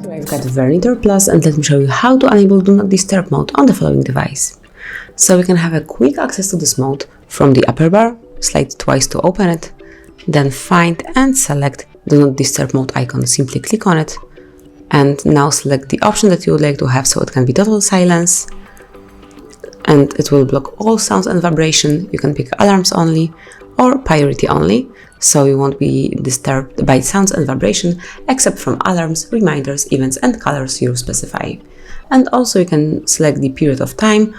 I've got VERNEE Thor Plus, and let me show you how to enable Do Not Disturb mode on the following device. So we can have a quick access to this mode from the upper bar, slide twice to open it, then find and select Do Not Disturb mode icon. Simply click on it and now select the option that you would like to have, so it can be total silence and it will block all sounds and vibration. You can pick alarms only or priority only, so you won't be disturbed by sounds and vibration except from alarms, reminders, events and colors you specify. And also you can select the period of time,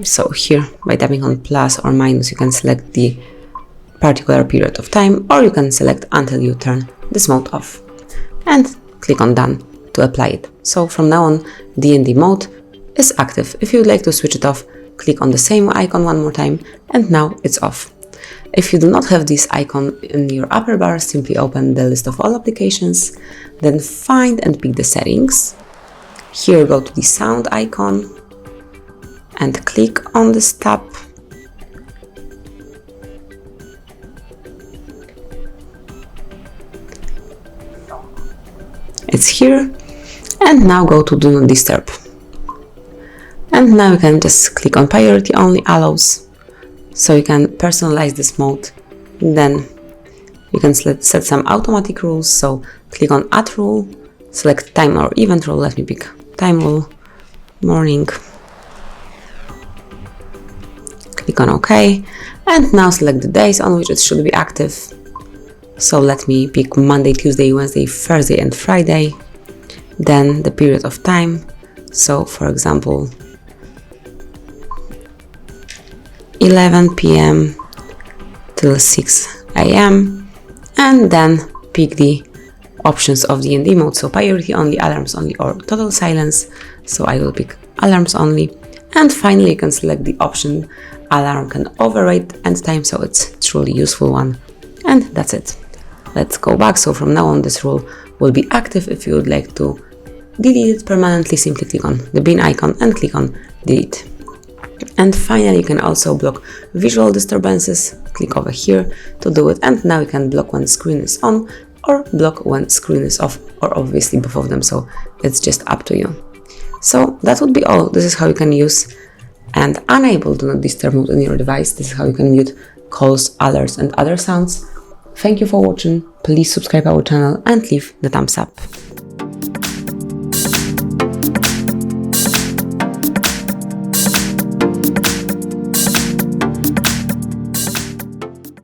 so here by tapping on plus or minus you can select the particular period of time, or you can select until you turn this mode off and click on done to apply it. So from now on D&D mode is active. If you would like to switch it off, click on the same icon one more time and now it's off. If you do not have this icon in your upper bar, simply open the list of all applications, then find and pick the settings. Here go to the sound icon and click on this tab. It's here, and now go to Do Not Disturb. And now you can just click on priority only allows, so you can personalize this mode. Then you can set some automatic rules, so click on add rule, select time or event rule. Let me pick time rule, morning. Click on OK, and now select the days on which it should be active. So let me pick Monday, Tuesday, Wednesday, Thursday and Friday. Then the period of time, so for example 11 p.m. till 6 a.m. and then pick the options of D&D mode, so priority only, alarms only or total silence. So I will pick alarms only, and finally you can select the option alarm can override end time, so it's a truly useful one. And that's it. Let's go back. So from now on this rule will be active. If you would like to delete it permanently, simply click on the bin icon and click on delete. And finally you can also block visual disturbances. Click over here to do it, and now you can block when screen is on or block when screen is off, or obviously both of them, so it's just up to you. So that would be all. This is how you can use and enable Do Not Disturb mode on your device. This is how you can mute calls, alerts and other sounds. Thank you for watching. Please subscribe our channel and leave the thumbs up.